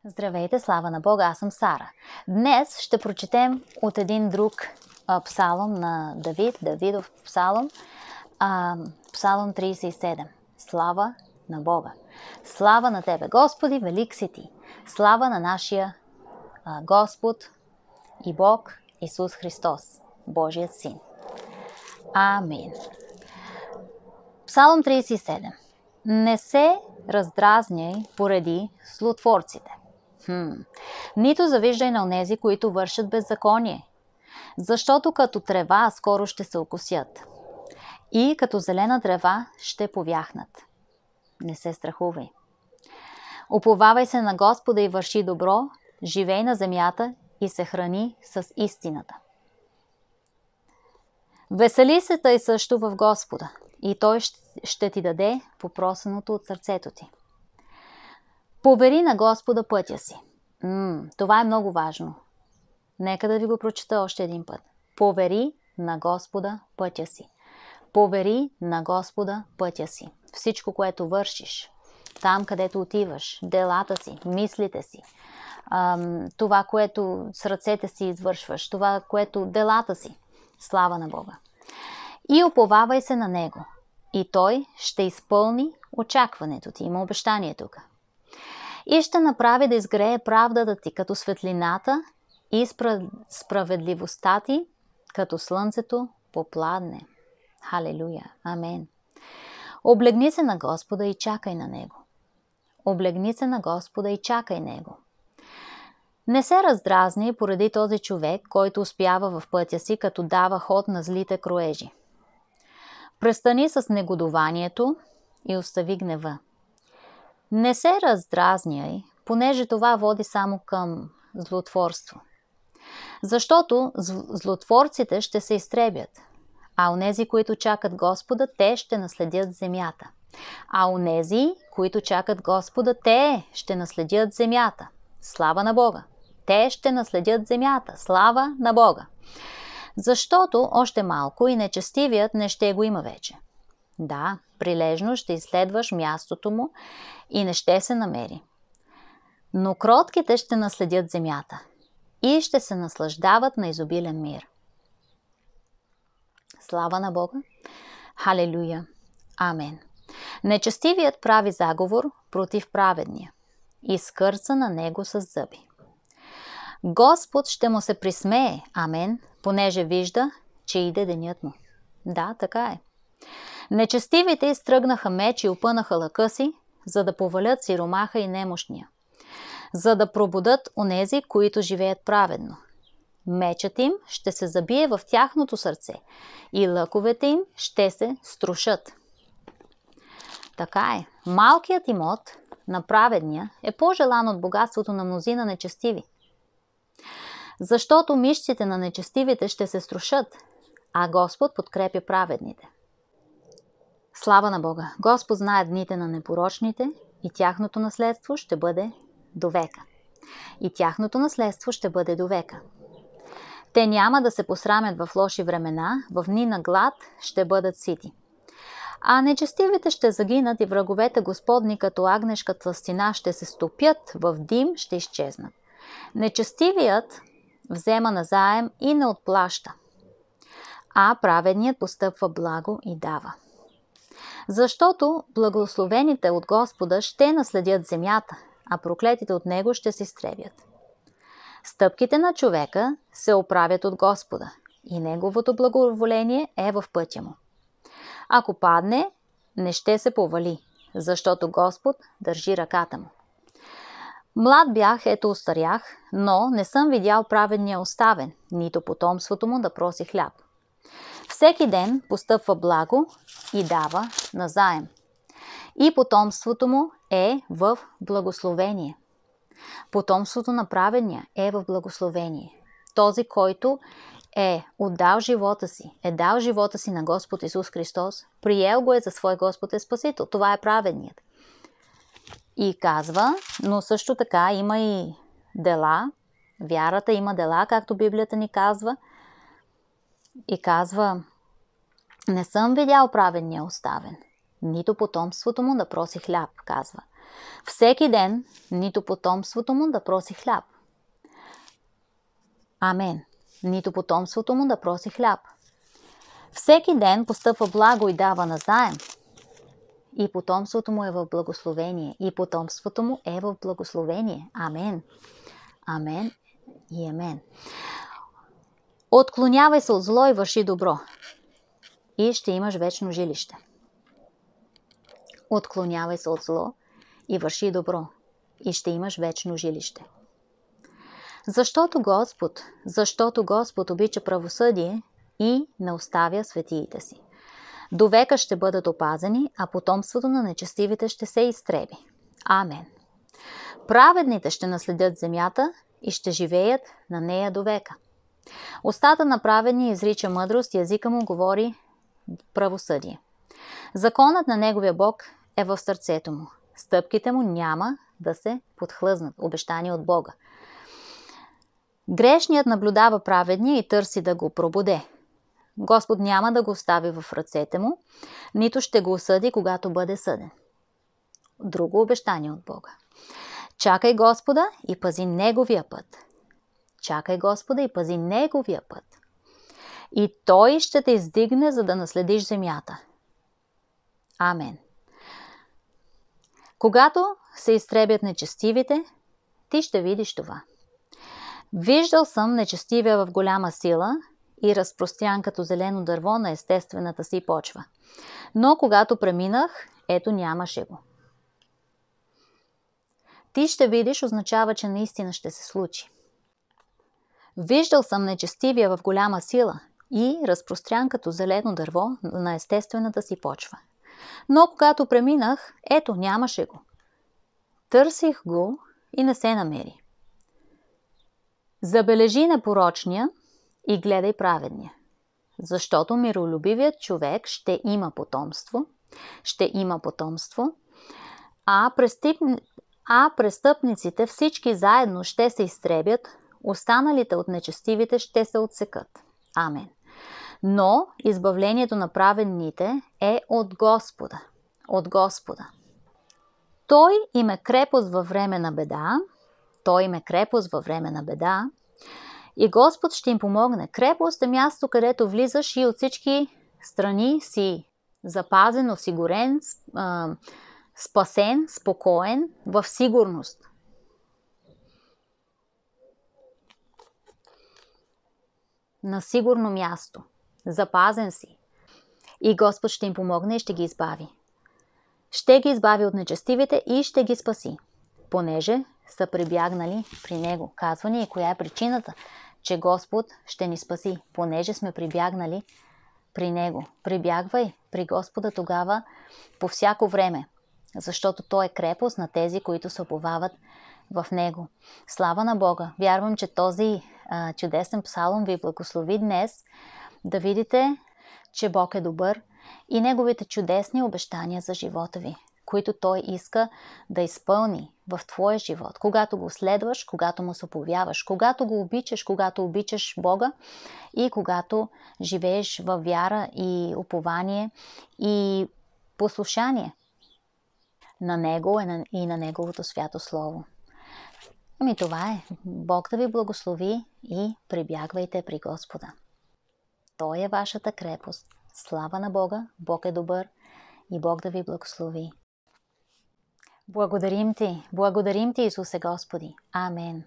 Здравейте, слава на Бога, аз съм Сара. Днес ще прочетем от един друг псалом на Давидов псалом, псалом 37. Слава на Бога. Слава на Тебе, Господи, велик си Ти. Слава на нашия Господ и Бог Исус Христос, Божият Син. Амин. Псалом 37. Не се раздразняй поради злотворците. Нито завиждай на онези, които вършат беззаконие, защото като трева скоро ще се окосят и като зелена трева ще повяхнат. Не се страхувай. Уповавай се на Господа и върши добро, живей на земята и се храни с истината. Весели се тъй също в Господа и Той ще ти даде попросеното от сърцето ти. Повери на Господа пътя си. Това е много важно. Нека да ви го прочета още един път. Повери на Господа пътя си. Повери на Господа пътя си. Всичко, което вършиш, там където отиваш, делата си, мислите си, това, което с ръцете си извършваш, това, което делата си. Слава на Бога. И уповавай се на Него. И Той ще изпълни очакването ти. Има обещание тук. И ще направи да изгрее правдата ти като светлината и справедливостта ти като слънцето попладне. Халелуя. Амен. Облегни се на Господа и чакай на Него. Облегни се на Господа и чакай Него. Не се раздразни поради този човек, който успява в пътя си, като дава ход на злите кроежи. Престани с негодованието и остави гнева. Не се раздразняй, понеже това води само към злотворство. Защото злотворците ще се изтребят, а онези, които чакат Господа, те ще наследят земята. А онези, които чакат Господа, те ще наследят земята. Слава на Бога! Те ще наследят земята. Слава на Бога! Защото още малко и нечестивият не ще го има вече. Да, прилежно ще изследваш мястото му и не ще се намери. Но кротките ще наследят земята и ще се наслаждават на изобилен мир. Слава на Бога! Халелуя! Амен! Нечестивият прави заговор против праведния и скърца на него с зъби. Господ ще му се присмее, амен, понеже вижда, че иде денят му. Да, така е. Нечестивите изтръгнаха меч и опънаха лъка си, за да повалят сиромаха и немощния, за да пробудат онези, които живеят праведно. Мечът им ще се забие в тяхното сърце и лъковете им ще се струшат. Така е. Малкият имот на праведния е по-желан от богатството на мнозина нечестиви. Защото мишците на нечестивите ще се струшат, а Господ подкрепя праведните. Слава на Бога! Господ знае дните на непорочните и тяхното наследство ще бъде до века. И тяхното наследство ще бъде до века. Те няма да се посрамят в лоши времена, в дни на глад ще бъдат сити. А нечестивите ще загинат и враговете Господни като агнешката стена ще се стопят, в дим ще изчезнат. Нечестивият взема назаем и не отплаща, а праведният постъпва благо и дава. Защото благословените от Господа ще наследят земята, а проклетите от Него ще се изтребят. Стъпките на човека се оправят от Господа и Неговото благоволение е в пътя му. Ако падне, не ще се повали, защото Господ държи ръката му. Млад бях, ето остарях, но не съм видял праведния оставен, нито потомството му да проси хляб. Всеки ден постъпва благо и дава назаем. И потомството му е в благословение. Потомството на праведния е в благословение. Този, който е отдал живота си, дал живота си на Господ Исус Христос, приел го е за свой Господ и Спасител. Това е праведният. И казва, но също така има и дела. Вярата има дела, както Библията ни казва. И казва, не съм видял праведния оставен, нито потомството му да проси хляб, казва. Всеки ден, нито потомството му да проси хляб. Амен. Нито потомството му да проси хляб. Всеки ден постъпва благо и дава назаем. И потомството му е в благословение. И потомството му е в благословение. Амен. Амен и амен. Отклонявай се от зло и върши добро. И ще имаш вечно жилище. Отклонявай се от зло и върши добро. И ще имаш вечно жилище. Защото Господ обича правосъдие и не оставя светиите си. До века ще бъдат опазени, а потомството на нечестивите ще се изтреби. Амен. Праведните ще наследят земята и ще живеят на нея до века. Устата на праведния изрича мъдрост и езика му говори правосъдие. Законът на неговия Бог е в сърцето му. Стъпките му няма да се подхлъзнат. Обещание от Бога. Грешният наблюдава праведния и търси да го пробуде. Господ няма да го остави в ръцете му, нито ще го осъди, когато бъде съден. Друго обещание от Бога. Чакай Господа и пази Неговия път. Чакай Господа и пази Неговия път. И Той ще те издигне, за да наследиш земята. Амен. Когато се изтребят нечестивите, ти ще видиш това. Виждал съм нечестивия в голяма сила и разпрострян като зелено дърво на естествената си почва. Но когато преминах, ето нямаше го. Ти ще видиш означава, че наистина ще се случи. Виждал съм нечестивия в голяма сила и разпрострян като зелено дърво на естествената си почва. Но когато преминах, ето нямаше го. Търсих го и не се намери. Забележи непорочния и гледай праведния. Защото миролюбивият човек ще има потомство, а престъпниците всички заедно ще се изтребят, останалите от нечестивите ще се отсекат. Амен. Но избавлението на праведните е от Господа. От Господа. Той им е крепост във време на беда. И Господ ще им помогне. Крепост е място, където влизаш и от всички страни си запазен, осигурен, спасен, спокоен, в сигурност. На сигурно място. Запазен си. И Господ ще им помогне и ще ги избави. Ще ги избави от нечестивите и ще ги спаси, понеже са прибягнали при Него. Казва ни и коя е причината, че Господ ще ни спаси, понеже сме прибягнали при Него. Прибягвай при Господа тогава по всяко време, защото Той е крепост на тези, които се уповават в Него. Слава на Бога! Вярвам, че този чудесен псалом ви благослови днес да видите, че Бог е добър и Неговите чудесни обещания за живота ви, които Той иска да изпълни в твоя живот. Когато го следваш, когато му се уповяваш, когато го обичаш, когато обичаш Бога и когато живееш във вяра и упование и послушание на Него и на Неговото свято Слово. Ами това е. Бог да ви благослови и прибягвайте при Господа. Той е вашата крепост. Слава на Бога, Бог е добър и Бог да ви благослови. Благодарим Ти, Исусе Господи. Амен.